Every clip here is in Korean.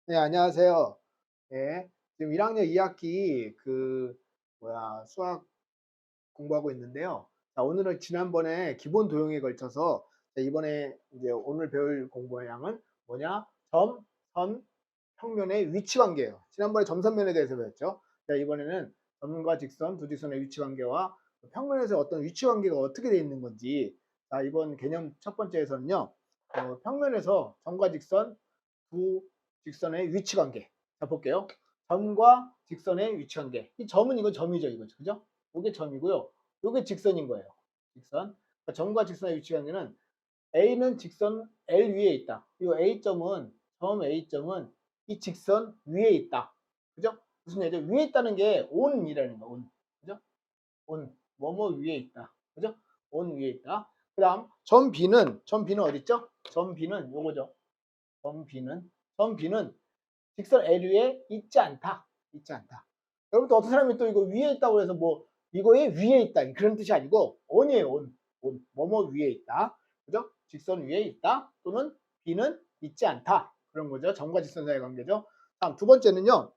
네, 안녕하세요. 네, 지금 1학년 2학기 수학 공부하고 있는데요. 자, 오늘은 지난번에 기본 도형에 걸쳐서 이번에 이제 오늘 배울 공부량은 뭐냐? 점, 선, 평면의 위치 관계예요. 지난번에 점선면에 대해서 배웠죠. 자, 이번에는 점과 직선, 두 직선의 위치 관계와 평면에서 어떤 위치 관계가 어떻게 되어 있는 건지. 자, 이번 개념 첫 번째에서는요. 평면에서 점과 직선, 두 직선의 위치 관계. 자, 볼게요. 점과 직선의 위치 관계. 이 점은 이건 점이죠, 이거. 그죠? 이게 점이고요. 이게 직선인 거예요. 직선. 그러니까 점과 직선의 위치 관계는 A는 직선 L 위에 있다. 이 A점은 점 A점은 이 직선 위에 있다. 그죠? 무슨 얘기죠? 위에 있다는 게 on이라는 거. on. 그죠? on. 뭐뭐 위에 있다. 그죠? on 위에 있다. 그다음 점 B는 어디 있죠? 점 B는 요거죠. 점 B는 직선 L 위에 있지 않다. 있지 않다. 여러분 또 어떤 사람이 또 이거 위에 있다고 해서 뭐 이거에 위에 있다 그런 뜻이 아니고 on이에요. on. 뭐뭐 위에 있다. 그죠? 직선 위에 있다. 또는 B는 있지 않다. 그런 거죠. 점과 직선 사이의 관계죠. 다음 두 번째는요.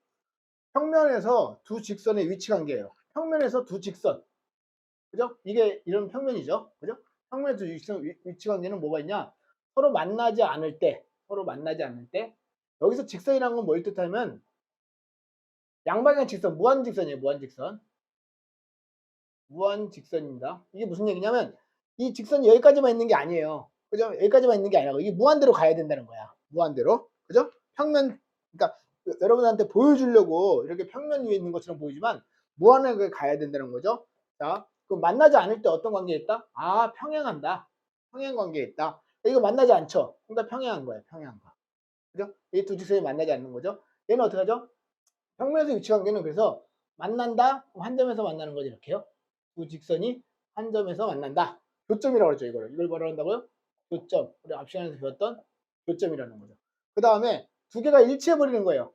평면에서 두 직선의 위치 관계예요. 평면에서 두 직선. 그죠? 이게 이런 평면이죠. 그죠? 평면의 두 직선 위치 관계는 뭐가 있냐? 서로 만나지 않을 때 여기서 직선이라는 건 뭘 뜻하면 양방향 직선, 무한직선이에요. 무한직선입니다. 이게 무슨 얘기냐면 이 직선이 여기까지만 있는 게 아니에요. 그죠? 여기까지만 있는 게 아니라 이게 무한대로 가야 된다는 거야. 무한대로. 그죠? 평면, 그러니까 여러분한테 보여주려고 이렇게 평면 위에 있는 것처럼 보이지만 무한하게 가야 된다는 거죠. 자, 그럼 만나지 않을 때 어떤 관계에 있다? 아, 평행한다. 평행 관계에 있다. 이거 만나지 않죠? 그러니까 평행한 거예요. 평행한 거. 그죠? 이 두 직선이 만나지 않는 거죠. 얘는 어떻게 하죠? 평면에서 위치 관계는 그래서 만난다? 한 점에서 만나는 거지 이렇게요. 두 직선이 한 점에서 만난다. 교점이라고 그러죠. 이걸 뭐라고 한다고요? 교점. 우리 앞 시간에서 배웠던 교점이라는 거죠. 그 다음에 두 개가 일치해 버리는 거예요.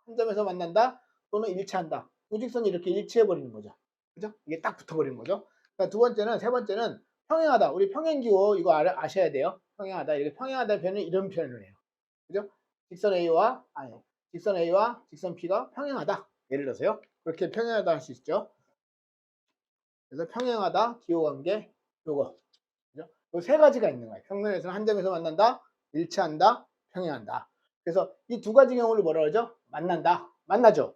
한 점에서 만난다 또는 일치한다. 두 직선이 이렇게 일치해 버리는 거죠. 그죠? 이게 딱 붙어 버리는 거죠. 그러니까 세 번째는 평행하다. 우리 평행기호 이거 아셔야 돼요. 평행하다. 이렇게 평행하다 표현은 이런 표현을 해요. 그죠? 직선 A와 아니 직선 A와 직선 P가 평행하다. 예를 들어서요. 그렇게 평행하다 할 수 있죠. 그래서 평행하다, 기호관계, 요거. 그죠? 요 세 가지가 있는 거예요. 평면에서는 한 점에서 만난다, 일치한다, 평행한다. 그래서 이 두 가지 경우를 뭐라 그러죠? 만난다. 만나죠.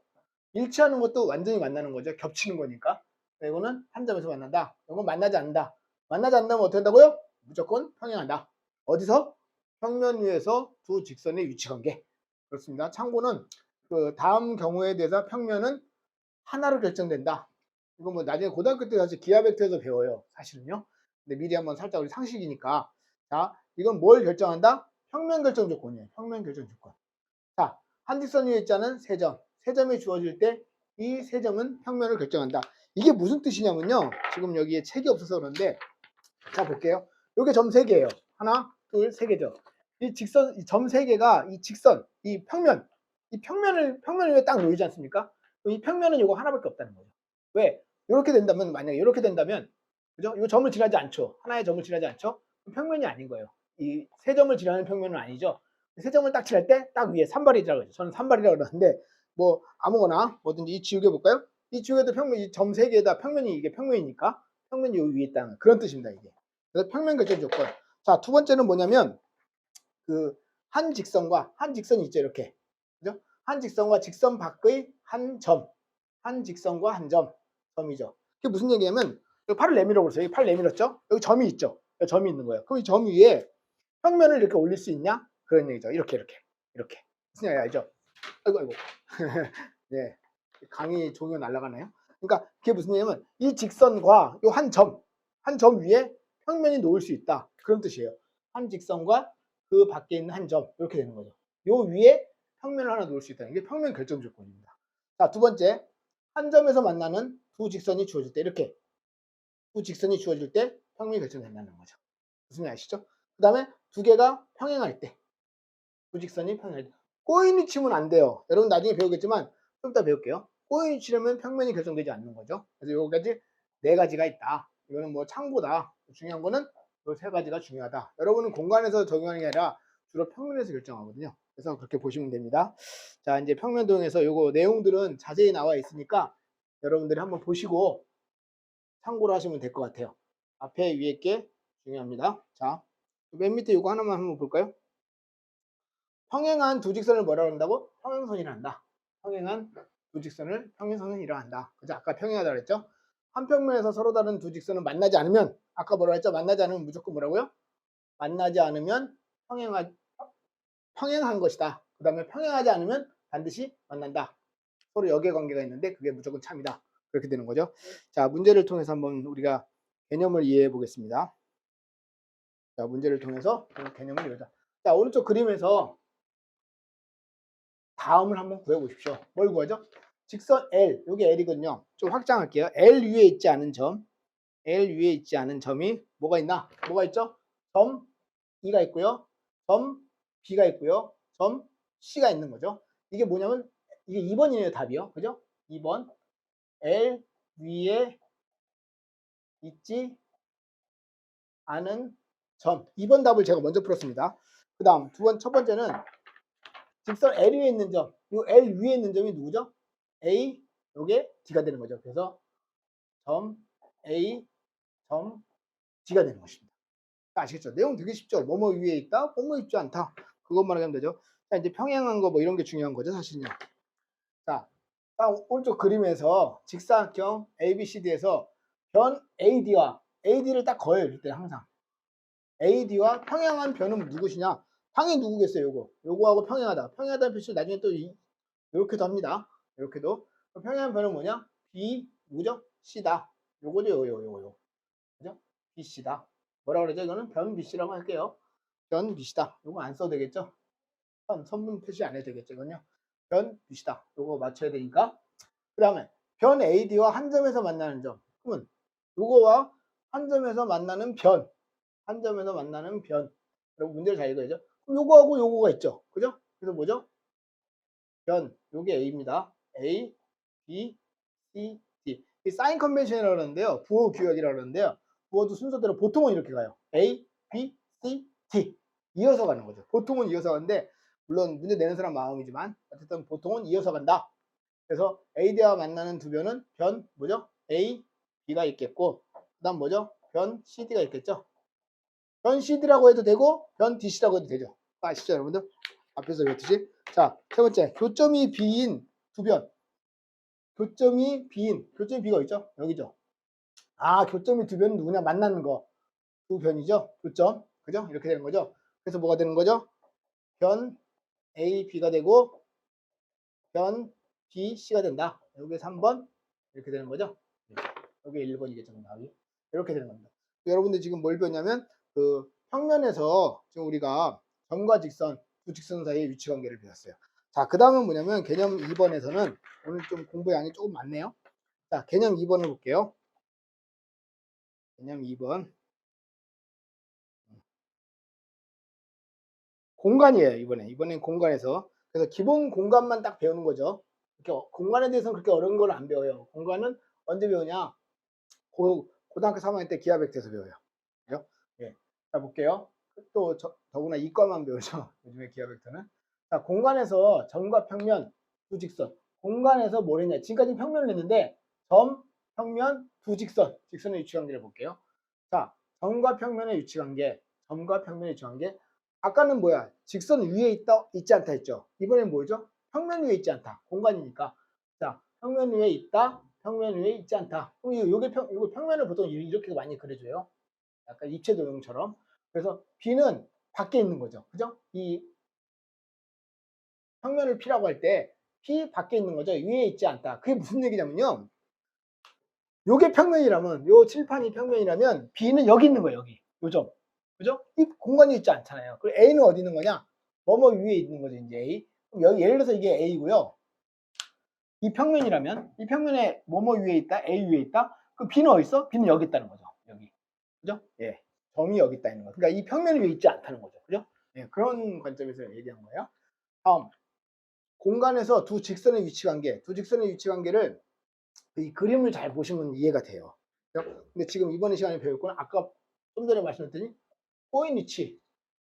일치하는 것도 완전히 만나는 거죠. 겹치는 거니까. 이거는 한 점에서 만난다. 이건 만나지 않는다. 만나지 않는다면 어떻게 한다고요? 무조건 평행한다. 어디서? 평면 위에서 두 직선의 위치 관계. 그렇습니다. 참고는 그 다음 경우에 대해서 평면은 하나로 결정된다. 이거 뭐 나중에 고등학교 때 사실 기하 벡터에서 배워요. 사실은요. 근데 미리 한번 살짝 우리 상식이니까. 자, 이건 뭘 결정한다? 평면 결정 조건이에요. 평면 결정 조건. 자, 한직선 위에 있자는 세 점. 세 점이 주어질 때 이 세 점은 평면을 결정한다. 이게 무슨 뜻이냐면요. 지금 여기에 책이 없어서 그런데 자 볼게요. 요게 점 세 개예요. 하나, 둘, 세 개죠. 이 직선, 이 점 세 개가 이 직선, 이 평면, 평면 위에 딱 놓이지 않습니까? 이 평면은 요거 하나밖에 없다는 거죠. 왜? 이렇게 된다면 만약에 이렇게 된다면 그죠? 이 점을 지나지 않죠. 하나의 점을 지나지 않죠. 평면이 아닌 거예요. 이 세 점을 지나는 평면은 아니죠. 세 점을 딱 지날 때 딱 위에 산발이라고 하죠. 저는 산발이라고 그러는데 뭐 아무거나 뭐든지 이 지우개 볼까요? 이 지우개도 평면, 이 점 세 개에다 평면이 이게 평면이니까 평면이 여기 위에 있다는 그런 뜻입니다. 이게. 그래서 평면 결정 조건. 자, 두 번째는 뭐냐면 그 한 직선과 한 직선이 있죠. 이렇게. 그죠? 한 직선과 직선 밖의 한 점. 한 직선과 한 점. 점이죠. 그게 무슨 얘기냐면 여기 팔을 내밀어 보세요. 여기 팔 내밀었죠? 여기 점이 있죠. 여기 점이 있는 거예요. 그럼 이 점 위에 평면을 이렇게 올릴 수 있냐? 그런 얘기죠. 이렇게. 무슨 얘기 알죠? 아이고. 네. 강의 종이가 날아가나요? 그러니까 그게 무슨 얘기냐면 이 직선과 요 한 점 위에 평면이 놓을 수 있다. 그런 뜻이에요. 한 직선과 그 밖에 있는 한 점. 이렇게 되는 거죠. 요 위에 평면을 하나 놓을 수 있다는 게 평면 결정 조건입니다. 자, 두 번째. 한 점에서 만나는 두 직선이 주어질 때 이렇게 두 직선이 주어질 때 평면이 결정된다는 거죠. 무슨 말 아시죠? 그 다음에 두 개가 평행할 때 두 직선이 평행할 때 꼬인이 치면 안 돼요. 여러분 나중에 배우겠지만 좀 이따 배울게요. 꼬인이 치려면 평면이 결정되지 않는 거죠. 그래서 여기까지 네 가지가 있다. 이거는 뭐 참고다. 중요한 거는 이 세 가지가 중요하다. 여러분은 공간에서 적용하는 게 아니라 주로 평면에서 결정하거든요. 그래서 그렇게 보시면 됩니다. 자, 이제 평면도형에서 요거 내용들은 자세히 나와 있으니까 여러분들이 한번 보시고 참고를 하시면 될 것 같아요. 앞에 위에 게 중요합니다. 자, 맨 밑에 요거 하나만 한번 볼까요? 평행한 두 직선을 뭐라고 한다고? 평행선이라 한다. 평행한 두 직선을 평행선이라 한다. 그죠? 아까 평행하다 그랬죠? 한 평면에서 서로 다른 두 직선은 만나지 않으면, 아까 뭐라 했죠? 만나지 않으면 무조건 뭐라고요? 만나지 않으면 평행한 것이다. 그 다음에 평행하지 않으면 반드시 만난다. 서로 역의 관계가 있는데 그게 무조건 참이다. 그렇게 되는 거죠. 자, 문제를 통해서 한번 우리가 개념을 이해해 보겠습니다. 자, 문제를 통해서 개념을 이해하자. 자, 오른쪽 그림에서 다음을 한번 구해 보십시오. 뭘 구하죠? 직선 L, 여기 L이거든요. 좀 확장할게요. L 위에 있지 않은 점, L 위에 있지 않은 점이 뭐가 있나? 뭐가 있죠? 점 E가 있고요. 점 B가 있고요. 점 C가 있는 거죠. 이게 뭐냐면 이게 2번이네요, 답이요. 그죠? 2번 L 위에 있지 않은 점. 2번 답을 제가 먼저 풀었습니다. 그 다음 첫 번째는 직선 L 위에 있는 점. 이 L 위에 있는 점이 누구죠? A, 요게 D가 되는 거죠. 그래서 점 A, 점 D가 되는 것입니다. 아시겠죠? 내용 되게 쉽죠? 뭐뭐 위에 있다, 뭐뭐 있지 않다. 그것만 하면 되죠. 자, 이제 평행한 거 뭐 이런 게 중요한 거죠, 사실은요. 자, 오른쪽 그림에서 직사각형 ABCD에서 변 AD를 딱 그어요. 이럴 때 항상. AD와 평행한 변은 누구시냐? 당연히 누구겠어요, 요거. 요거하고 평행하다. 평행하다는 표시를 나중에 또 이렇게도 합니다. 이렇게도. 평행한 변은 뭐냐? B, 누구죠? C다. 요거죠, 요거. 그죠? BC다. 뭐라 그러죠? 이거는 변 BC라고 할게요. 변 BC다. 요거 안 써도 되겠죠? 선분 표시 안 해도 되겠죠? 이건요. 변 BC다. 요거 맞춰야 되니까. 그 다음에 변 AD와 한 점에서 만나는 점. 그러면 요거와 한 점에서 만나는 변. 한 점에서 만나는 변. 여러분 문제를 잘 읽어야죠. 그럼 요거하고 요거가 있죠. 그죠? 그래서 뭐죠? 변. 요게 A입니다. A, B, C, D. 이 사인 컨벤션이라고 하는데요. 부호 규약이라고 하는데요. 부호도 순서대로 보통은 이렇게 가요. A, B, C, D. 이어서 가는 거죠. 보통은 이어서 가는데 물론 문제 내는 사람 마음이지만 어쨌든 보통은 이어서 간다. 그래서 AD와 만나는 두 변은 변 뭐죠? A, B가 있겠고 그다음 뭐죠? 변 CD가 있겠죠. 변 CD라고 해도 되고 변 DC라고 해도 되죠. 아시죠, 여러분들? 앞에서 배웠듯이. 자, 세 번째 교점이 B인 두 변. 교점이 B가 있죠? 여기죠. 아, 교점이 두 변은 누구냐? 만나는 거. 두 변이죠? 교점. 그죠? 이렇게 되는 거죠. 그래서 뭐가 되는 거죠? 변 A, B가 되고 변 B, C가 된다. 여기 3번 이렇게 되는 거죠. 여기 1번이겠죠. 정답이. 이렇게 되는 겁니다. 여러분들 지금 뭘 배웠냐면 그 평면에서 지금 우리가 점과 직선, 두 직선 사이의 위치 관계를 배웠어요. 자, 그 다음은 뭐냐면 개념 2번에서는 오늘 좀 공부 양이 조금 많네요. 자, 개념 2번을 볼게요. 개념 2번. 공간이에요, 이번엔 공간에서. 그래서 기본 공간만 딱 배우는 거죠. 이렇게 공간에 대해서는 그렇게 어려운 걸 안 배워요. 공간은 언제 배우냐? 고등학교 3학년 때 기하 벡터에서 배워요. 그죠? 예. 자, 볼게요. 또 더구나 이과만 배우죠. 요즘에 기하 벡터는. 자, 공간에서 점과 평면, 두 직선. 공간에서 뭘 했냐? 지금까지 평면을 했는데 점, 평면, 두 직선. 직선의 위치 관계를 볼게요. 자, 점과 평면의 위치 관계. 점과 평면의 위치 관계. 아까는 뭐야? 직선 위에 있지 않다 했죠. 이번엔 뭐죠? 평면 위에 있지 않다. 공간이니까. 자, 평면 위에 있다. 평면 위에 있지 않다. 그럼 이거 평면을 보통 이렇게 많이 그려줘요. 약간 입체 도형처럼. 그래서 B는 밖에 있는 거죠. 그죠? 이 평면을 P라고 할 때 P 밖에 있는 거죠. 위에 있지 않다. 그게 무슨 얘기냐면요. 요게 평면이라면, 요 칠판이 평면이라면 B는 여기 있는 거예요. 여기. 요점. 그죠? 이 공간이 있지 않잖아요. 그리고 A는 어디 있는 거냐? 뭐뭐 위에 있는 거죠. 이제 A. 그럼 여기 예를 들어서 이게 A고요. 이 평면이라면 이 평면에 뭐뭐 위에 있다, A 위에 있다. 그럼 B는 어디 있어? B는 여기 있다는 거죠. 여기. 그죠? 예. 점이 여기 있다 있는 거. 그러니까 이 평면 위에 있지 않다는 거죠. 그죠? 예. 그런 관점에서 얘기한 거예요. 다음. 공간에서 두 직선의 위치 관계. 두 직선의 위치 관계를 이 그림을 잘 보시면 이해가 돼요. 근데 지금 이번 시간에 배울 건 아까 좀 전에 말씀드렸더니 코인 위치.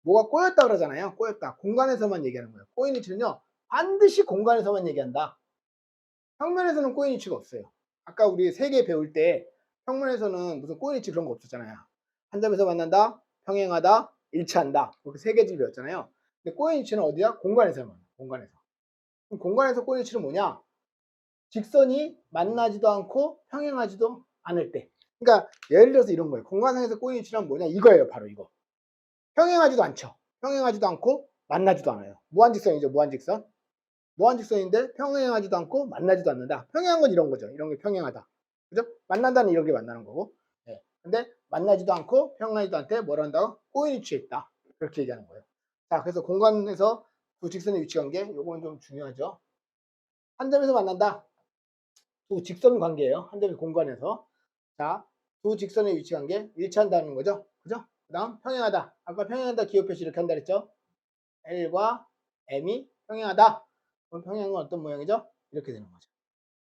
뭐가 꼬였다 그러잖아요. 꼬였다. 공간에서만 얘기하는 거예요. 꼬인 위치는요. 반드시 공간에서만 얘기한다. 평면에서는 꼬인 위치가 없어요. 아까 우리 세 개 배울 때 평면에서는 무슨 꼬인 위치 그런 거 없었잖아요. 한 점에서 만난다, 평행하다, 일치한다. 그렇게 세 개지 배웠잖아요. 근데 꼬인 위치는 어디야? 공간에서만. 공간에서. 그럼 공간에서 꼬인 위치는 뭐냐? 직선이 만나지도 않고 평행하지도 않을 때. 그러니까 예를 들어서 이런 거예요. 공간상에서 꼬인 위치란 뭐냐? 이거예요. 바로 이거. 평행하지도 않죠. 평행하지도 않고 만나지도 않아요. 무한직선이죠. 무한직선. 무한직선인데 평행하지도 않고 만나지도 않는다. 평행한 건 이런 거죠. 이런 게 평행하다. 그죠? 만난다는 이런 게 만나는 거고. 네. 근데 만나지도 않고 평행하지도 않대 뭐라 한다고? 꼬인 위치에 있다. 그렇게 얘기하는 거예요. 자, 그래서 공간에서 두 직선의 위치 관계, 요거는 좀 중요하죠. 한 점에서 만난다. 두 직선 관계예요. 한 점의 공간에서. 자, 두 직선의 위치 관계 일치한다는 거죠. 그죠? 그 다음 평행하다. 아까 평행하다 기호 표시 이렇게 한다 그랬죠? L과 M이 평행하다. 그럼 평행한 건 어떤 모양이죠? 이렇게 되는 거죠.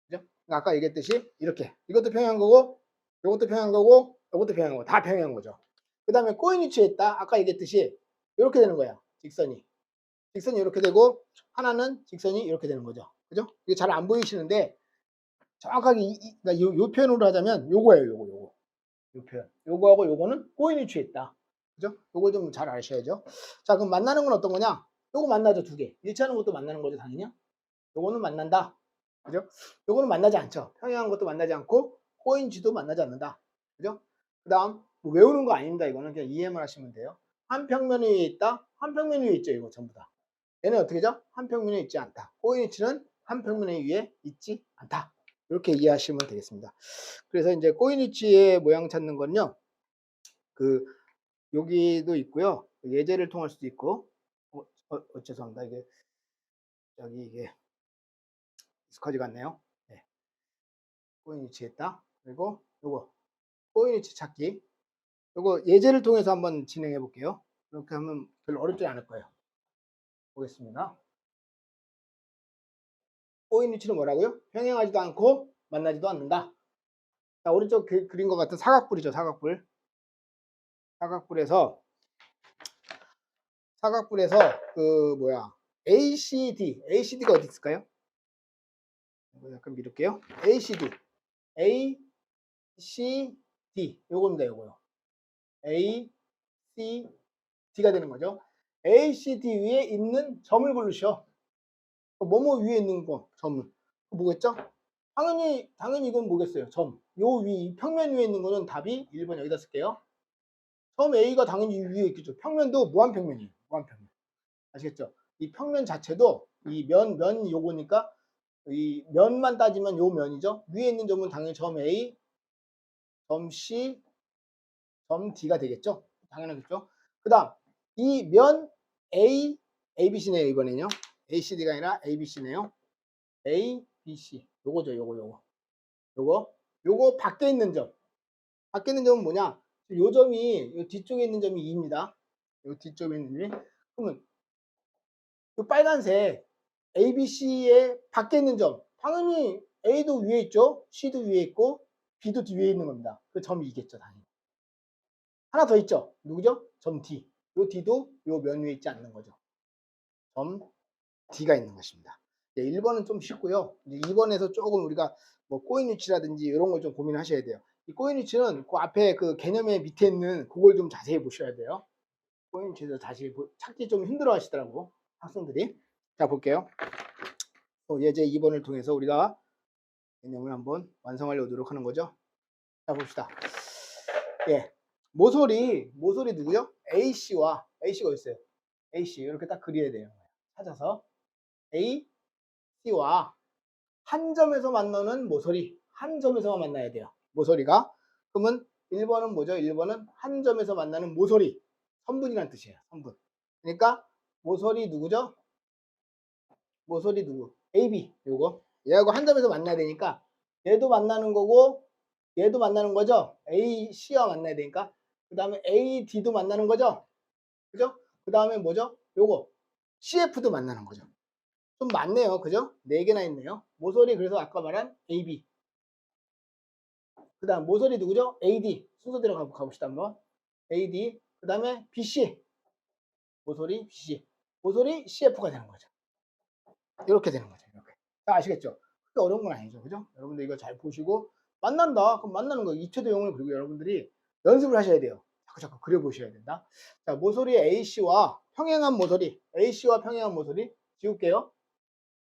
그죠? 그러니까 아까 얘기했듯이 이렇게. 이것도 평행한 거고, 이것도 평행한 거고, 이것도 평행한 거고, 다 평행한 거죠. 그 다음에 꼬인 위치에 있다. 아까 얘기했듯이 이렇게 되는 거야. 직선이. 직선이 이렇게 되고, 하나는 직선이 이렇게 되는 거죠. 그죠? 이게 잘 안 보이시는데, 정확하게 그러니까 요 표현으로 하자면 요거예요. 요거. 요 표현. 요거하고 요거는 꼬인 위치에 있다. 그죠? 요거 좀 잘 아셔야죠. 자, 그럼 만나는 건 어떤 거냐? 요거 만나죠, 두 개. 일치하는 것도 만나는 거죠, 당연히. 요거는 만난다. 그죠? 요거는 만나지 않죠. 평행한 것도 만나지 않고 꼬인지도 만나지 않는다. 그죠? 그 다음 뭐 외우는 거 아닙니다. 이거는 그냥 이해만 하시면 돼요. 한 평면 위에 있다. 한 평면 위에 있죠. 이거 전부 다. 얘는 어떻게죠? 한 평면에 있지 않다. 꼬인 위치는 한 평면 위에 있지 않다. 이렇게 이해하시면 되겠습니다. 그래서 이제 꼬인 위치의 모양 찾는 건요. 그 여기도 있고요. 예제를 통할 수도 있고. 죄송합니다. 이게 여기 이게 익숙하지가 않네요. 네. 꼬인 위치했다. 그리고 요거 꼬인 위치 찾기. 요거 예제를 통해서 한번 진행해 볼게요. 이렇게 하면 별로 어렵지 않을 거예요. 보겠습니다. 꼬인 위치는 뭐라고요? 평행하지도 않고 만나지도 않는다. 자, 오른쪽 그린 것 같은 사각뿔이죠. 사각뿔. 사각뿔에서 그 뭐야 ACD가 어디 있을까요? 약간 미룰게요. ACD 요겁니다. 요거요. ACD가 되는 거죠. ACD 위에 있는 점을 고르셔. 뭐뭐 위에 있는 거 점을 뭐겠죠? 당연히 이건 뭐겠어요? 점. 요 위 평면 위에 있는 거는 답이 1번 여기다 쓸게요. 점 A가 당연히 위에 있겠죠. 평면도 무한평면이에요. 무한평면. 아시겠죠? 이 평면 자체도 이 면 요거니까 이 면만 따지면 요 면이죠. 위에 있는 점은 당연히 점 A, 점 C, 점 D가 되겠죠. 당연하겠죠. 그 다음 이 면 ABC네요. 이번에는요. ACD가 아니라 ABC네요. ABC 요거죠. 요거 밖에 있는 점. 밖에 있는 점은 뭐냐? 요 점이 요 뒤쪽에 있는 점이 2입니다. 요 뒤쪽에 있는 점이 그러면 요 빨간색 ABC의 밖에 있는 점 당연히 A도 위에 있죠. C도 위에 있고 B도 뒤에 있는 겁니다. 그 점이 이겠죠. 당연히. 하나 더 있죠. 누구죠? 점 D. 요 D도 요 면 위에 있지 않는 거죠. 점 D가 있는 것입니다. 1번은 좀 쉽고요. 이제 2번에서 조금 우리가 뭐 꼬인 위치라든지 이런 걸 좀 고민하셔야 돼요. 이 꼬인 위치는 그 앞에 그 개념의 밑에 있는 그걸 좀 자세히 보셔야 돼요. 꼬인 위치에서 다시 찾기 좀 힘들어 하시더라고 학생들이. 자 볼게요. 예제 2번을 통해서 우리가 개념을 한번 완성하려 노력하는 거죠. 자 봅시다. 예, 모서리 누구요? A씨가 있어요. AC 이렇게 딱 그려야 돼요. 찾아서 A, C와 한 점에서 만나는 모서리 한 점에서만 만나야 돼요. 모서리가 그러면 1번은 뭐죠? 1번은 한 점에서 만나는 모서리 선분이라는 뜻이에요. 선분. 그러니까 모서리 누구죠? 모서리 누구? AB 요거 얘하고 한 점에서 만나야 되니까 얘도 만나는 거고 얘도 만나는 거죠. AC와 만나야 되니까 그 다음에 AD도 만나는 거죠. 그죠? 그 다음에 뭐죠? 요거 CF도 만나는 거죠. 좀 많네요. 그죠? 4개나 있네요. 모서리 그래서 아까 말한 AB 그 다음 모서리 누구죠? AD 순서대로 가봅시다 한번. AD 그 다음에 BC 모서리 BC, 모서리 CF가 되는 거죠. 이렇게 되는 거죠. 이렇게. 다 아시겠죠? 그렇게 어려운 건 아니죠. 그죠? 여러분들 이거 잘 보시고 만난다. 그럼 만나는 거 2차 도형을 그리고 여러분들이 연습을 하셔야 돼요. 자꾸 그려보셔야 된다. 자, 모서리 AC와 평행한 모서리, AC와 평행한 모서리 지울게요.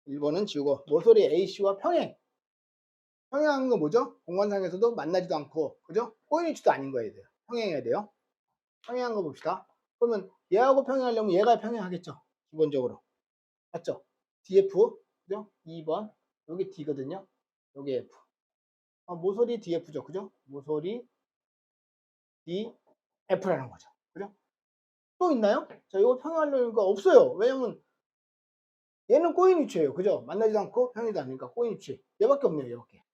1번은 지우고 모서리 AC와 평행한 거 뭐죠? 공간상에서도 만나지도 않고 그죠? 꼬인 위치도 아닌 거예요. 평행해야 돼요. 평행한 거 봅시다. 그러면 얘하고 평행하려면 얘가 평행하겠죠. 기본적으로. 맞죠? DF 그죠? 2번 여기 D거든요. 여기 F. 모서리 DF죠. 그죠? 모서리 DF라는 거죠. 그죠? 또 있나요? 자, 이거 평행하려니까 없어요. 왜냐면 얘는 꼬인 위치예요. 그죠? 만나지도 않고 평행도 아니니까 꼬인 위치. 얘밖에 없네요. 얘밖에.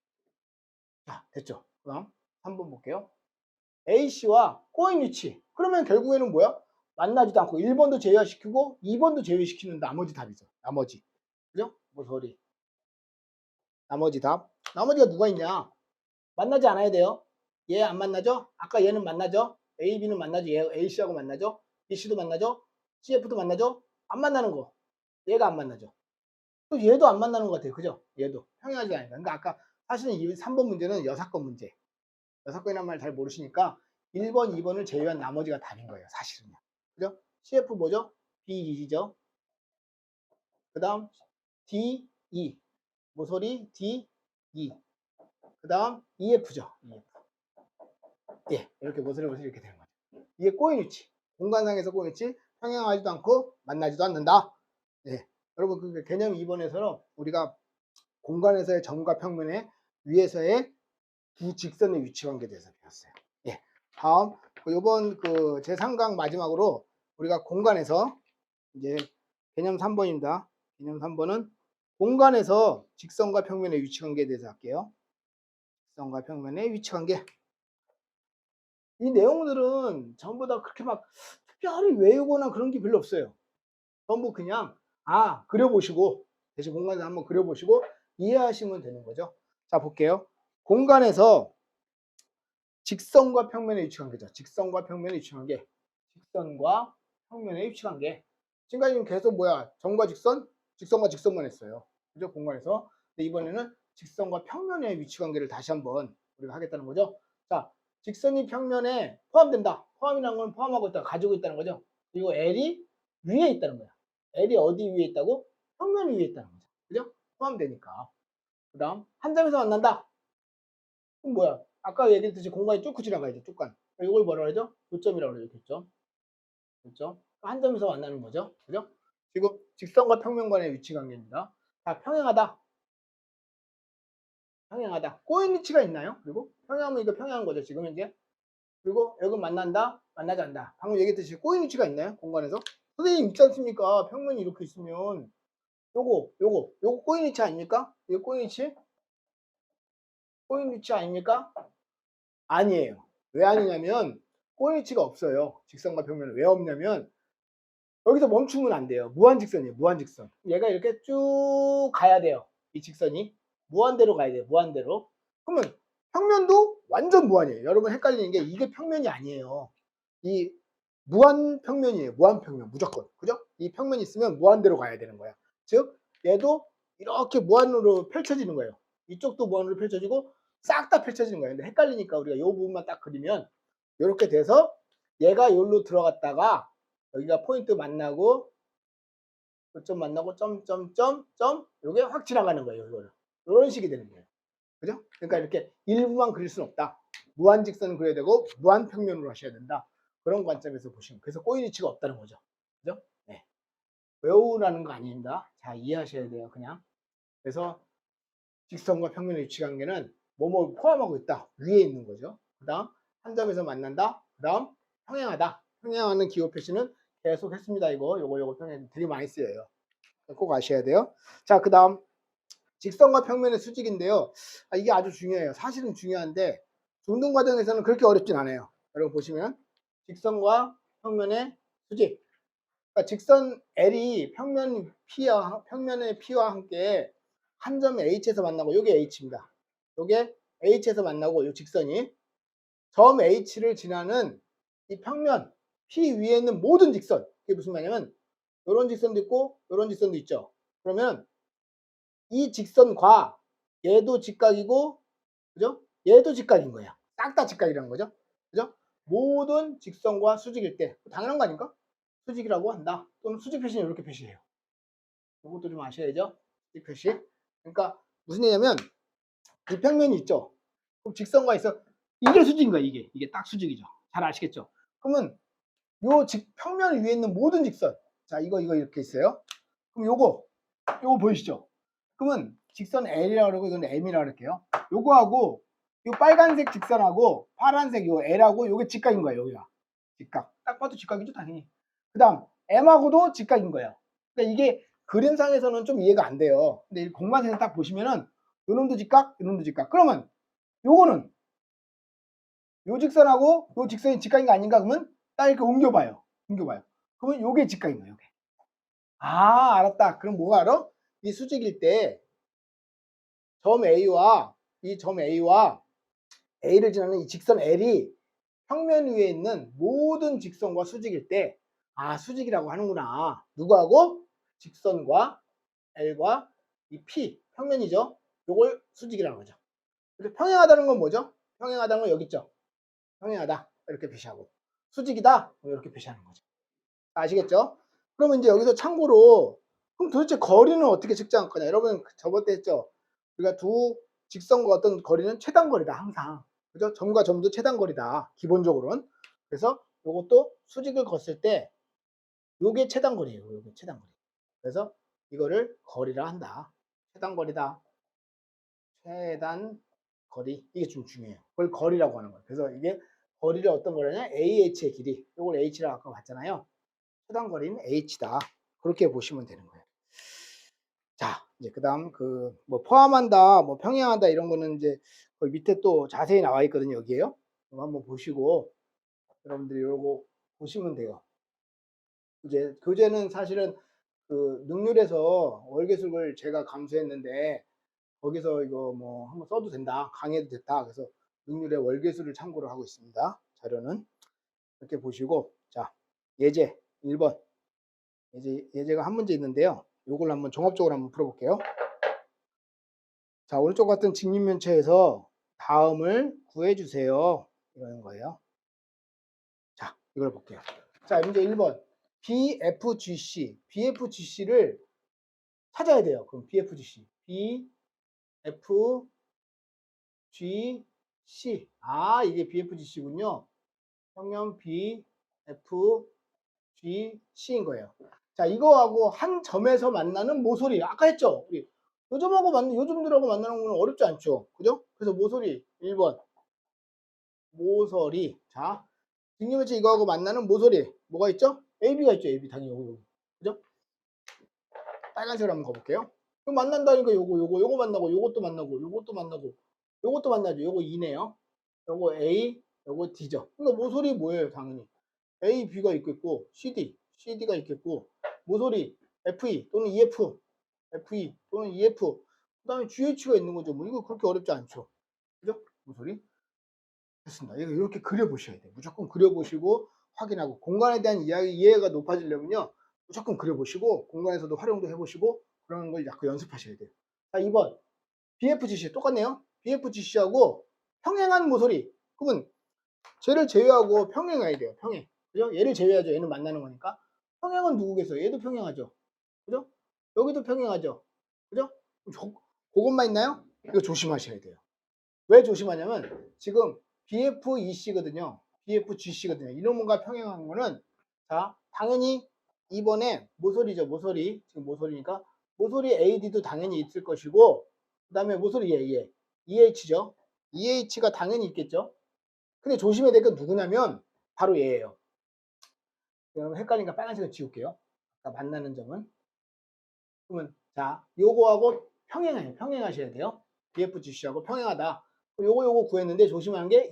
자, 됐죠? 그다음 3번 볼게요. A씨와 꼬인 위치. 그러면 결국에는 뭐야? 만나지도 않고 1번도 제외시키고 2번도 제외시키는 나머지 답이죠. 나머지. 그죠? 모서리. 나머지 답. 나머지가 누가 있냐? 만나지 않아야 돼요. 얘 안 만나죠? 아까 얘는 만나죠? A, B는 만나죠? 얘 A씨하고 만나죠? B씨도 만나죠? CF도 만나죠? 안 만나는 거. 얘가 안 만나죠. 또 얘도 안 만나는 것 같아요. 그죠? 얘도. 평행하지 않아요. 그러니까 아까 사실은 이 3번 문제는 여사건 문제. 여사건이란 말 잘 모르시니까 1번, 2번을 제외한 나머지가 답인 거예요. 사실은요. 그죠? CF 뭐죠? B2죠. 그 다음 D2. 모서리 D2. 그 다음 EF죠. EF. 예, 이렇게 모서리 이렇게 되는 거죠. 이게 꼬인 위치. 공간상에서 꼬인 위치. 평행하지도 않고 만나지도 않는다. 예. 여러분 그 개념 2번에서는 우리가 공간에서의 점과 평면의 위에서의 두 직선의 위치 관계에 대해서 배웠어요. 예. 다음 이번 그 제3강 마지막으로 우리가 공간에서 이제 개념 3번입니다. 개념 3번은 공간에서 직선과 평면의 위치 관계에 대해서 할게요. 직선과 평면의 위치 관계. 이 내용들은 전부 다 그렇게 막 특별히 외우거나 그런 게 별로 없어요. 전부 그냥 그려보시고 대신 공간에서 한번 그려보시고 이해하시면 되는 거죠. 자, 볼게요. 공간에서 직선과 평면의 위치 관계죠. 직선과 평면의 위치 관계. 직선과 평면의 위치 관계. 지금까지 계속 점과 직선, 직선과 직선만 했어요. 그죠? 공간에서. 근데 이번에는 직선과 평면의 위치 관계를 다시 한번 우리가 하겠다는 거죠. 자, 직선이 평면에 포함된다. 포함이라는 건 포함하고 있다, 가지고 있다는 거죠. 그리고 L이 위에 있다는 거야. L이 어디 위에 있다고? 평면 위에 있다는 거죠. 그죠? 포함되니까. 그 다음, 한 점에서 만난다. 그럼 뭐야? 아까 얘기했듯이 공간이 쭉 지나가야죠. 쭉간. 이걸 뭐라 그러죠? 교점이라고 그러죠. 교점. 교점. 한 점에서 만나는 거죠. 그죠? 지금 직선과 평면 간의 위치 관계입니다. 자, 평행하다. 평행하다. 꼬인 위치가 있나요? 그리고 평행하면 이거 평행한 거죠. 지금 현재. 그리고 여기 만난다. 만나지 않는다. 방금 얘기했듯이 꼬인 위치가 있나요? 공간에서. 선생님 있지 않습니까? 평면이 이렇게 있으면 요거 꼬인 위치 아닙니까? 이거 꼬인 위치? 꼬인 위치 아닙니까? 아니에요. 왜 아니냐면 꼬인 위치가 없어요. 직선과 평면은 왜 없냐면 여기서 멈추면 안 돼요. 무한직선이에요. 무한직선. 얘가 이렇게 쭉 가야 돼요. 이 직선이 무한대로 가야 돼요. 무한대로. 그러면 평면도 완전 무한이에요. 여러분 헷갈리는 게 이게 평면이 아니에요. 이 무한평면이에요. 무한평면 무조건. 그죠? 이 평면이 있으면 무한대로 가야 되는 거야. 즉 얘도 이렇게 무한으로 펼쳐지는 거예요. 이쪽도 무한으로 펼쳐지고 싹 다 펼쳐지는 거예요. 근데 헷갈리니까 우리가 이 부분만 딱 그리면 이렇게 돼서 얘가 여기로 들어갔다가 여기가 포인트 만나고 점 만나고 점점점점 요게 확 지나가는 거예요. 이거를 이런 식이 되는 거예요. 그죠? 그러니까 이렇게 일부만 그릴 수는 없다. 무한직선을 그려야 되고 무한평면으로 하셔야 된다. 그런 관점에서 보시면 그래서 꼬인 위치가 없다는 거죠. 그죠? 네. 외우라는 거 아닙니다. 자, 이해하셔야 돼요. 그냥. 그래서 직선과 평면의 위치 관계는 뭐뭐 포함하고 있다. 위에 있는 거죠. 그 다음 한 점에서 만난다. 그 다음 평행하다. 평행하는 기호 표시는 계속 했습니다. 요거 평행 되게 많이 쓰여요. 꼭 아셔야 돼요. 자, 그 다음 직선과 평면의 수직인데요. 이게 아주 중요해요. 사실은 중요한데 중등 과정에서는 그렇게 어렵진 않아요. 여러분 보시면 직선과 평면의 수직. 그러니까 직선 L이 평면의 P와 함께 한 점에 H에서 만나고 요게 H입니다. 요게 H에서 만나고 요 직선이 점 H를 지나는 이 평면 P 위에 있는 모든 직선 그게 무슨 말이냐면 요런 직선도 있고 요런 직선도 있죠. 그러면 이 직선과 얘도 직각이고 그죠? 얘도 직각인 거야. 싹 다 직각이라는 거죠. 그죠? 모든 직선과 수직일 때 당연한 거 아닌가? 수직이라고 한다. 또는 수직 표시는 이렇게 표시해요. 이것도 좀 아셔야죠. 수직 표시. 그러니까 무슨 얘기냐면 이 평면이 있죠. 그럼 직선과 있어. 이게 수직인 거야. 이게 딱 수직이죠. 잘 아시겠죠? 그러면 요 평면 위에 있는 모든 직선. 자, 이거 이렇게 있어요. 그럼 요거 보이시죠? 그러면 직선 L이라고 그러고 이건 M이라고 할게요. 요거하고 요 빨간색 직선하고 파란색 요 L하고 요게 직각인 거예요. 여기가 직각. 딱 봐도 직각이죠, 당연히. 그다음 M하고도 직각인 거예요. 그러니까 이게 그림상에서는 좀 이해가 안 돼요. 근데 공간에서 딱 보시면은 요놈도 직각, 요놈도 직각. 그러면 요거는 요 직선하고 요 직선이 직각인 거 아닌가? 그러면 딱 이렇게 옮겨봐요. 그러면 요게 직각인 거예요. 요게. 아, 알았다. 그럼 뭐가 알아? 이 수직일 때 점 A와 이 점 A와 A를 지나는 이 직선 L이 평면 위에 있는 모든 직선과 수직일 때 아, 수직이라고 하는구나. 누구하고? 직선과 L과 이 P, 평면이죠. 요걸 수직이라는 거죠. 그래서 평행하다는 건 뭐죠? 평행하다는 건 여기 있죠. 평행하다. 이렇게 표시하고. 수직이다. 이렇게 표시하는 거죠. 아시겠죠? 그러면 이제 여기서 참고로 그럼 도대체 거리는 어떻게 측정할 거냐? 여러분 저번 때 했죠. 우리가 두 직선과 어떤 거리는 최단거리다 항상. 그죠? 점과 점도 최단거리다. 기본적으로는. 그래서 이것도 수직을 걷을 때 요게 최단거리예요. 요게 최단거리. 그래서 이거를 거리라 한다. 최단거리다. 최단거리. 이게 좀 중요해요. 그걸 거리라고 하는 거예요. 그래서 이게 거리를 어떤 거냐냐? AH의 길이. 이걸 H라고 아까 봤잖아요. 최단거리는 H다. 그렇게 보시면 되는 거예요. 자, 이제 그다음 뭐 포함한다, 뭐 평행한다 이런 거는 이제 거기 밑에 또 자세히 나와 있거든요. 여기에요. 한번 보시고 여러분들이 이거 보시면 돼요. 이제 교재는 사실은 그 능률에서 월계수를 제가 감수했는데 거기서 이거 뭐 한번 써도 된다, 강의해도 됐다. 그래서 능률의 월계수를 참고를 하고 있습니다. 자료는 이렇게 보시고 자, 예제 1번. 예제가 한 문제 있는데요. 요걸 한번 종합적으로 한번 풀어볼게요. 자, 오른쪽 같은 직립면체에서 다음을 구해주세요. 이러는 거예요. 자, 이걸 볼게요. 자, 문제 1번. BFGC를 찾아야 돼요. 그럼 BFGC. BFGC. 아, 이게 BFGC군요. 평면 BFGC인 거예요. 자, 이거하고 한 점에서 만나는 모서리. 아까 했죠? 우리 요점들하고 만나는 건 어렵지 않죠? 그죠? 그래서 모서리 1번. 모서리. 자, 직립면체 이거하고 만나는 모서리. 뭐가 있죠? AB가 있죠. AB 당연히 요거. 그죠? 빨간색으로 한번 가볼게요. 그럼 만난다니까 요거 만나고 요것도 만나고 요것도 만나고 요것도 만나죠. 요거 2네요. 요거 A, 요거 D죠. 그러니까 모서리 뭐예요? 당연히. A, B가 있겠고 CD가 있겠고 모서리 FE 또는 FE 또는 EF 그 다음에 GH가 있는 거죠. 뭐 이거 그렇게 어렵지 않죠. 그죠? 모서리. 됐습니다. 이렇게 그려보셔야 돼요. 무조건 그려보시고 확인하고 공간에 대한 이해가 높아지려면요. 무조건 그려보시고 공간에서도 활용도 해보시고 그런 걸 자꾸 연습하셔야 돼요. 자, 2번 BFGC 똑같네요. BFGC하고 평행한 모서리. 그러면 쟤를 제외하고 평행해야 돼요. 평행. 그죠? 얘를 제외하죠. 얘는 만나는 거니까. 평행은 누구겠어요? 얘도 평행하죠. 그죠? 여기도 평행하죠. 그죠? 그것만 있나요? 이거 조심하셔야 돼요. 왜 조심하냐면 지금 BFEC거든요. BFGC거든요. 이놈과 평행한 거는 자, 당연히 이번에 모서리죠. 모서리. 지금 모서리니까 모서리 AD도 당연히 있을 것이고 그다음에 모서리 얘 EH죠. EH가 당연히 있겠죠. 근데 조심해야 될 건 누구냐면 바로 얘예요. 여러분 헷갈리니까 빨간색을 지울게요. 아까 만나는 점은. 그러면 자, 요거하고 평행하셔야 돼요. BFGC하고 평행하다. 요거 구했는데 조심하는 게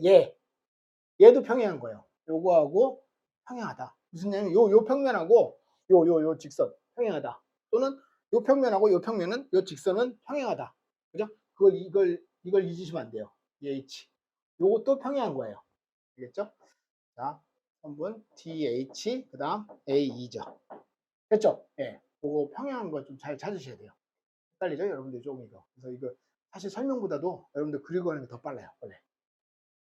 얘도 평행한 거예요. 요거하고 평행하다. 무슨 얘기냐면 요 평면하고 요 직선 평행하다. 또는 요 평면하고 요 평면은 요 직선은 평행하다. 그죠? 이걸 잊으시면 안 돼요. EH. 요것도 평행한 거예요. 알겠죠? 자, 선분 DH 그다음 AE죠. 됐죠? 예. 그거 평행한 거 좀 잘 찾으셔야 돼요. 헷갈리죠? 여러분들 조금 이거. 그래서 이거 사실 설명보다도 여러분들 그리고 하는 게 더 빨라요. 원래.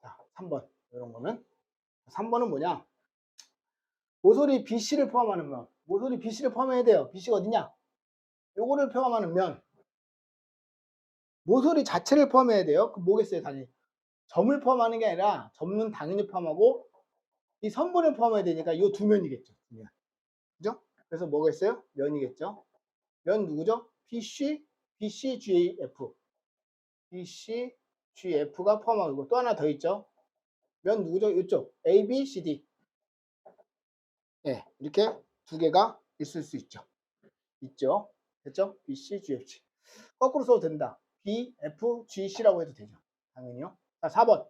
자, 3번. 이런 거는 3번은 뭐냐? 모서리 BC를 포함하는 면. 모서리 BC를 포함해야 돼요. BC가 어디냐? 요거를 포함하는 면. 모서리 자체를 포함해야 돼요. 그 뭐겠어요, 당연히. 점을 포함하는 게 아니라 점은 당연히 포함하고 이 선분을 포함해야 되니까 이 두 면이겠죠. 두 면. 그죠? 그래서 뭐겠어요? 면이겠죠. 면 누구죠? BC, BCGF. BCGF가 포함하고 또 하나 더 있죠. 면 누구죠? 이쪽 ABCD. 네, 이렇게 두 개가 있을 수 있죠. 있죠. 됐죠? BCGFG. 거꾸로 써도 된다. BFGC라고 해도 되죠. 당연히요. 자, 4번.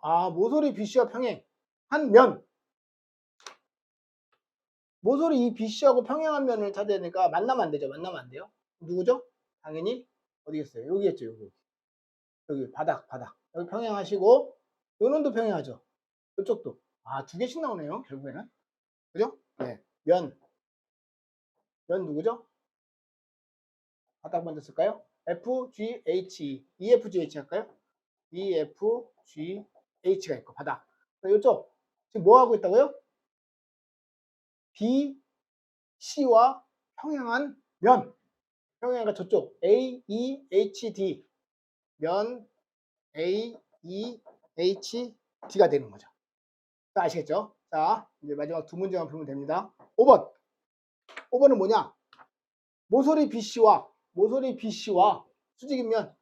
아, 모서리 BC와 평행. 한 면. 모서리 이 BC하고 평행한 면을 찾아야 되니까 만나면 안 되죠. 만나면 안 돼요. 누구죠? 당연히 어디겠어요? 여기겠죠. 여기. 여기 바닥. 여기 평행하시고 요 놈도 평행하죠. 이쪽도. 아, 두 개씩 나오네요. 결국에는. 그죠? 네. 면 누구죠? 바닥 먼저 쓸까요? FGH. EFGH 할까요? EFGH가 있고 바닥. 이쪽 지금 뭐 하고 있다고요? BC와 평행한 면. 평행한 저쪽 AEHD. 면 AEHD가 되는 거죠. 자, 아시겠죠? 자, 이제 마지막 두 문제만 풀면 됩니다. 5번. 5번은 뭐냐? 모서리 BC와 수직이면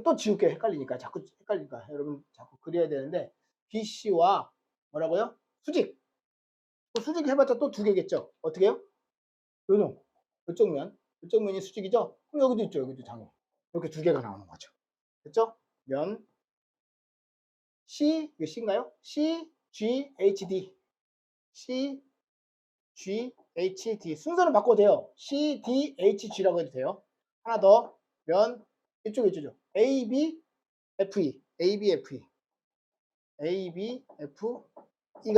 또 지울게 헷갈리니까 자꾸 헷갈리니까 여러분 자꾸 그려야 되는데 BC와 뭐라고요? 수직. 또 수직 해봤자 또 두 개겠죠. 어떻게 해요? 요놈 이쪽 면이 수직이죠. 그럼 여기도 있죠. 여기도 당연히 이렇게 두 개가 나오는 거죠. 됐죠? 면 C 이거 C인가요? CGHD CGHD 순서는 바꿔도 돼요. CDHG라고 해도 돼요. 하나 더 면 이쪽이죠. ABFE ABFE가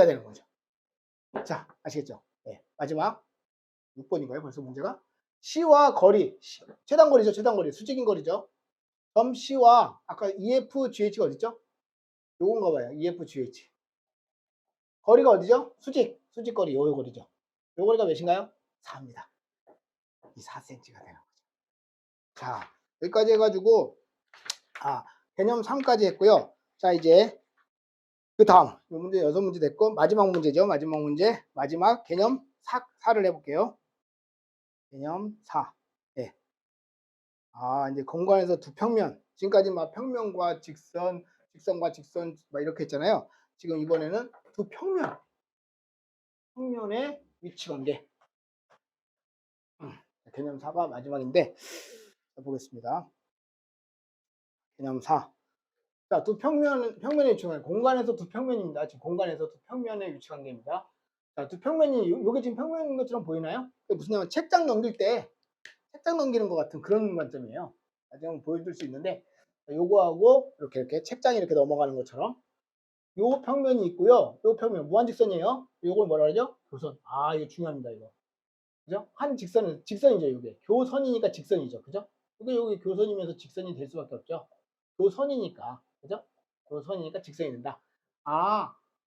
되는 거죠. 자, 아시겠죠? 네, 마지막 6번인가요? 벌써 문제가 C와 거리 최단거리죠. 최단거리 수직인 거리죠. 점 C와 아까 EFGH가 어딨죠? 요건가 봐요. EFGH 거리가 어디죠? 수직거리 요 거리죠. 요 거리가 몇인가요? 4입니다. 이 4cm가 되는 거죠. 자, 여기까지 해가지고 개념 3까지 했고요. 자, 이제 그 다음 이 문제 6문제 됐고 마지막 문제죠. 마지막 문제 마지막 개념 4를 해볼게요. 개념 4. 네. 이제 공간에서 두 평면 지금까지 막 평면과 직선과 직선 막 이렇게 했잖아요. 지금 이번에는 두 평면의 위치 관계. 개념 4가 마지막인데 보겠습니다. 개념 4. 자, 평면의 위치 관계. 공간에서 두 평면입니다. 지금 공간에서 두 평면의 위치 관계입니다. 자, 두 평면이 요게 지금 평면인 것처럼 보이나요? 무슨 냐면 책장 넘길 때 책장 넘기는 것 같은 그런 관점이에요. 나중에 한번 보여줄 수 있는데 요거하고 이렇게 책장이 이렇게 넘어가는 것처럼 요 평면이 있고요. 요 평면 무한직선이에요. 요걸 뭐라 그러죠? 교선. 이거 중요합니다. 이거. 그죠? 한 직선이죠. 이게 교선이니까 직선이죠. 그죠? 여기 교선이면서 직선이 될 수밖에 없죠. 교선이니까. 그죠? 교선이니까 직선이 된다.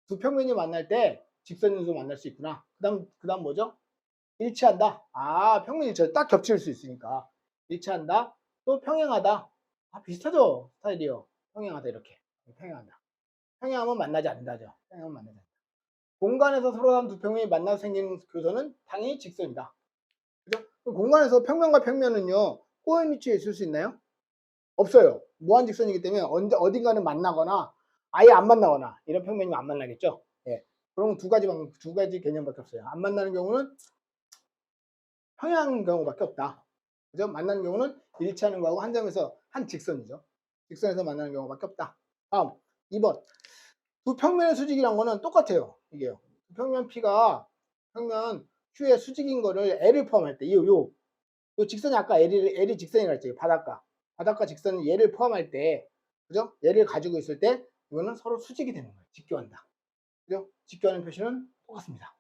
두 평면이 만날 때 직선으로 만날 수 있구나. 그다음 뭐죠? 일치한다. 평면 일치 딱 겹칠 수 있으니까. 일치한다. 또 평행하다. 비슷하죠? 스타일이요. 평행하다 이렇게. 평행한다. 평행하면 만나지 않는다죠. 평행하면 만나지 않는다. 공간에서 서로 다른 두 평면이 만나서 생기는 교선은 당연히 직선이다. 그죠? 공간에서 평면과 평면은요, 꼬인 위치에 있을 수 있나요? 없어요. 무한직선이기 때문에 어딘가는 만나거나 아예 안 만나거나 이런 평면이면 안 만나겠죠. 예. 그럼 두 가지 개념밖에 없어요. 안 만나는 경우는 평행한 경우밖에 없다. 그죠? 만나는 경우는 일치하는 거하고 한 점에서 한 직선이죠. 직선에서 만나는 경우밖에 없다. 다음 2번. 두 평면의 수직이란 거는 똑같아요. 이게요. 평면 평면 Q의 수직인 거를 L을 포함할 때 요 직선이 아까 L이 직선이라 했죠. 바닷가 직선은 얘를 포함할 때 그죠? 얘를 가지고 있을 때 이거는 서로 수직이 되는 거예요. 직교한다. 그죠? 직교하는 표시는 똑같습니다.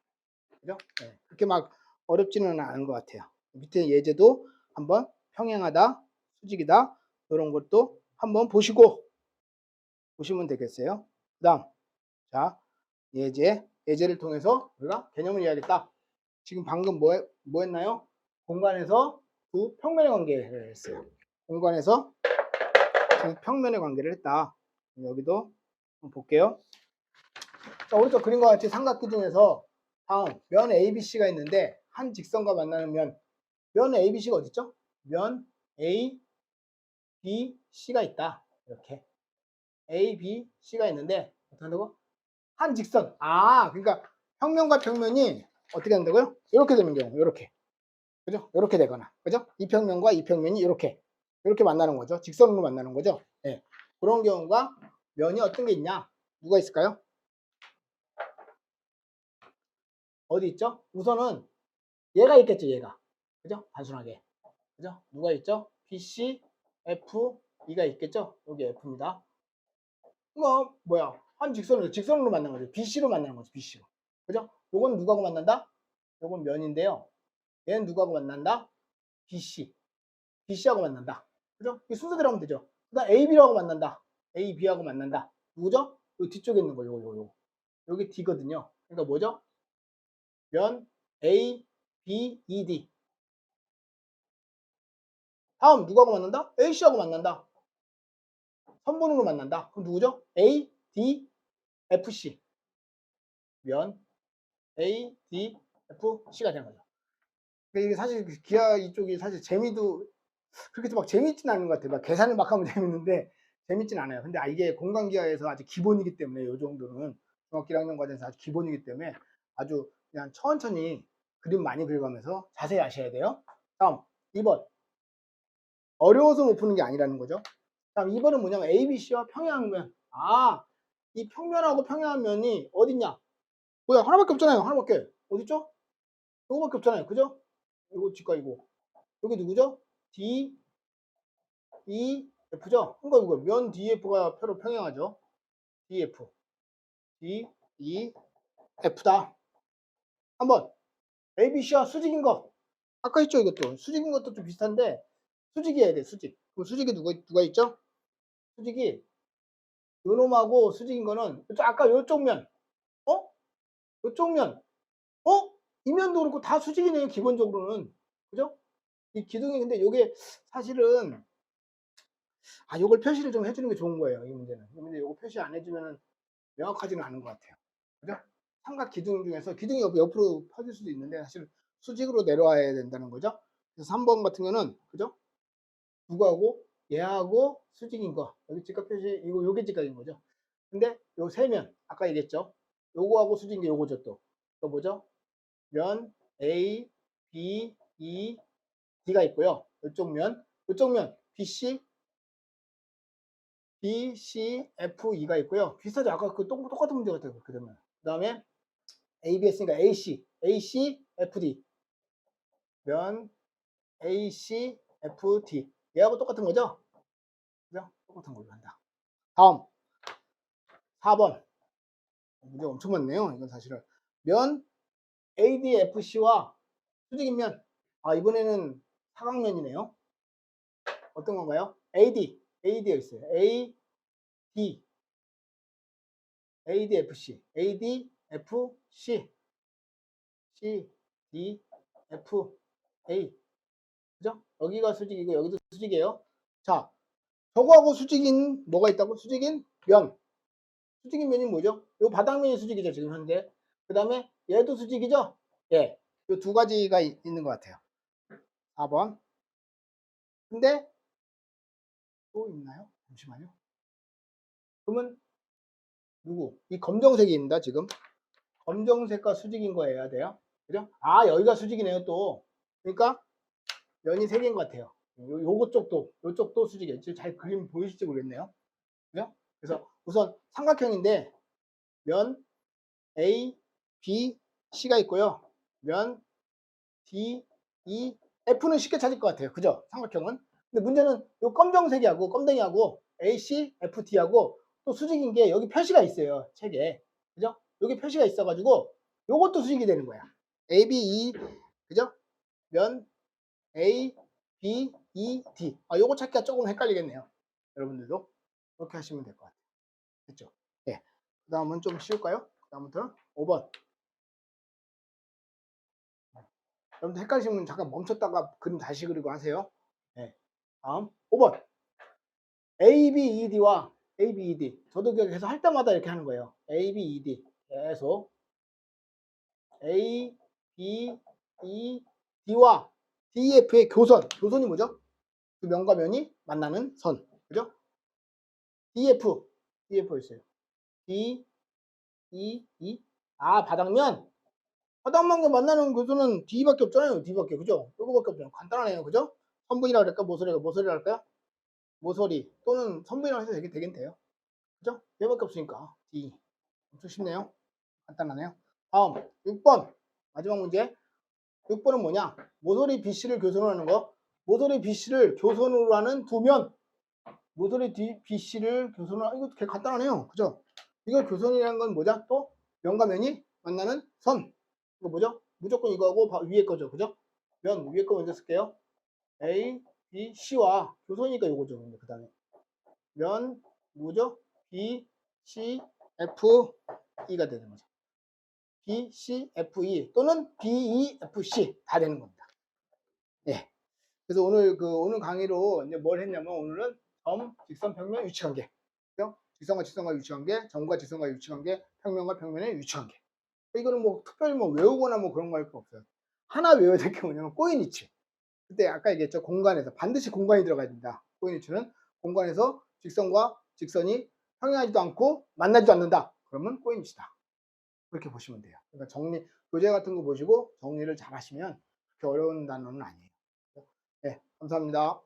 그죠? 네. 그렇게 막 어렵지는 않은 것 같아요. 밑에 예제도 한번 평행하다, 수직이다 이런 것도 한번 보시면 되겠어요. 그다음 자 예제를 통해서 우리가 개념을 이해하겠다. 지금 방금 뭐 했나요? 공간에서 두 평면의 관계를 했어요. 공간에서 두 평면의 관계를 했다. 여기도 한번 볼게요. 자, 오른쪽 그림과 같이 삼각기 중에서 다음 면 ABC가 있는데 한 직선과 만나는 면 ABC가 어딨죠? 면 A, B, C가 있다. 이렇게 A, B, C가 있는데 어떻게 한다고? 한 직선. 그러니까 평면과 평면이 어떻게 한다고요? 이렇게 되는 경우, 이렇게. 그죠? 이렇게 되거나, 그죠? 이 평면과 이 평면이 이렇게 만나는 거죠. 직선으로 만나는 거죠. 네. 그런 경우가 면이 어떤 게 있냐? 누가 있을까요? 어디 있죠? 우선은 얘가 있겠죠, 얘가. 그죠? 단순하게. 그죠? 누가 있죠? BC, F, E가 있겠죠? 여기 F입니다. 이거 뭐야? 한 직선으로 만난 거죠. BC로 만나는 거죠, BC로. 그죠? 요건 누구하고 만난다? 요건 면인데요. 얘는 누구하고 만난다? BC. BC하고 만난다. 그죠? 이 순서대로 하면 되죠. 그 다음 AB하고 만난다. AB하고 만난다. 누구죠? 요 뒤쪽에 있는 거, 요거. 여기 D거든요. 그러니까 뭐죠? 면 A, B, ED. 다음 누구하고 만난다? AC하고 만난다. 선분으로 만난다. 그럼 누구죠? A, D, FC. 면 A, D, F, C가 되는 거죠. 이게 사실 기하 이쪽이 사실 재미도 그렇게 막 재밌진 않은 것 같아요. 막 계산을 막 하면 재밌는데 재밌진 않아요. 근데 이게 공간기하에서 아주 기본이기 때문에 이 정도는 중학교 1학년 과정에서 아주 기본이기 때문에 아주 그냥 천천히 그림 많이 그려가면서 자세히 아셔야 돼요. 다음 2번 어려워서 못 푸는 게 아니라는 거죠. 다음 2번은 뭐냐면 ABC와 평행하면 이 평면하고 평행한 면이 어딨냐? 뭐야 하나밖에 없잖아요. 하나밖에 어딨죠? 이거밖에 없잖아요. 그죠? 이거 직과 이거 여기 누구죠? D, E, F죠? 그러니까 이거 면 DF가 표로 평행하죠. DF, D, E, F다. 한번 ABC와 수직인 거 아까 있죠 이것도 수직인 것도 좀 비슷한데 수직이어야 돼 수직. 그럼 수직이 누가 있죠? 수직이 요놈하고 수직인 거는 아까 요쪽 면 요쪽 면 이 면도 그렇고 다 수직이네요 기본적으로는. 그죠? 이 기둥이 근데 요게 사실은 요걸 표시를 좀 해주는 게 좋은 거예요 이 문제는. 이 문제 요거 표시 안 해주면은 명확하지는 않은 것 같아요. 그죠? 삼각 기둥 중에서 기둥이 옆으로 퍼질 수도 있는데 사실 수직으로 내려와야 된다는 거죠. 그래서 3번 같은 경우는 그죠? 누구하고 얘하고 수직인 거 여기 직각 표시 이거 요게 직각인 거죠. 근데 요 세 면 아까 얘기했죠. 요거하고 수직인 게 요거죠 또 뭐죠? 면 A, B, E, D가 있고요. 이쪽 면 BC, F, E가 있고요. 비슷하죠. 아까 그 똑같은 문제 같아요. 그렇게 되면. 그 다음에 ABS니까 AC, FD. 면 AC, FD. 얘하고 똑같은 거죠? 그죠? 똑같은 걸로 한다. 다음 4번. 문제 엄청 많네요. 이건 사실은. 면 ADFC와 수직인 면. 이번에는 사각면이네요. 어떤 건가요? AD가 있어요. ADFC, ADFC, CDFA. 그죠? 여기가 수직이고 여기도 수직이에요. 자, 저거하고 수직인 뭐가 있다고? 수직인 면. 수직인 면이 뭐죠? 요 바닥면이 수직이죠, 지금 현재. 그 다음에 얘도 수직이죠? 예. 요 두 가지가 있는 것 같아요. 4번. 근데 또 있나요? 잠시만요. 그러면 누구? 이 검정색입니다, 지금. 검정색과 수직인 거여야 돼요. 그죠? 여기가 수직이네요, 또. 그러니까 면이 세 개인 것 같아요. 요쪽도 수직이에요. 지금 잘 그림 보이실지 모르겠네요. 그죠? 그래서 우선 삼각형인데 면 A, B, C가 있고요. 면 D, E, F는 쉽게 찾을 것 같아요. 그죠? 삼각형은. 근데 문제는 요 검정색이하고 껌댕이하고 AC, FT하고 또 수직인 게 여기 표시가 있어요. 책에. 그죠? 여기 표시가 있어가지고 요것도 수직이 되는 거야. A, B, E, 그죠? 면 A, B, E, D. 요거 찾기가 조금 헷갈리겠네요. 여러분들도 그렇게 하시면 될 것 같아요. 됐죠? 예. 그 다음은 좀 쉬울까요? 그 다음부터는 5번. 여러분들 헷갈리시면 잠깐 멈췄다가 그림 다시 그리고 하세요. 예. 다음 5번. A, B, E, D와 A, B, E, D. 저도 계속 할 때마다 이렇게 하는 거예요. A, B, E, D. 계속 A, B, E, D와 DEF의 교선. 교선이 뭐죠? 그 면과 면이 만나는 선. 그죠? DF 있어요. D, E, E. 바닥면. 바닥면과 만나는 교선은 D밖에 없잖아요. D밖에. 그죠? 요거밖에 없잖아요. 간단하네요. 그죠? 선분이라 그럴까? 모서리라 할까요? 모서리 또는 선분이라고 해서 되긴 돼요. 그죠? 얘밖에 없으니까 D. 엄청 쉽네요. 간단하네요. 다음 6번 마지막 문제. 6번은 뭐냐? 모서리 BC를 교선으로 하는 거. 모서리 BC를 교선으로 하는 두 면. 모서리 BC를 교선으로 이거 되게 간단하네요. 그죠? 이걸 교선이라는 건 뭐죠? 또 면과 면이 만나는 선. 이거 뭐죠? 무조건 이거하고 위에 거죠. 그죠? 면 위에 거 먼저 쓸게요. A, B, C와 교선이니까 이거죠. 그 다음에 면 뭐죠? B, C, F, E가 되는 거죠. B, C, F, E 또는 B, E, F, C 다 되는 겁니다. 예. 그래서 오늘 강의로 이제 뭘 했냐면 오늘은 점, 직선, 평면, 유치관계. 그죠? 직선과 직선과 유치관계, 점과 직선과 유치관계, 평면과 평면의 유치관계. 이거는 뭐 특별히 뭐 외우거나 뭐 그런 거 할 거 없어요. 하나 외워야 될 게 뭐냐면 꼬인위치. 그때 아까 얘기했죠. 공간에서 반드시 공간이 들어가야 된다. 꼬인위치는 공간에서 직선과 직선이 평행하지도 않고 만나지도 않는다. 그러면 꼬인위치다. 그렇게 보시면 돼요. 그러니까 교재 같은 거 보시고 정리를 잘 하시면 그렇게 어려운 단어는 아니에요. 네, 감사합니다.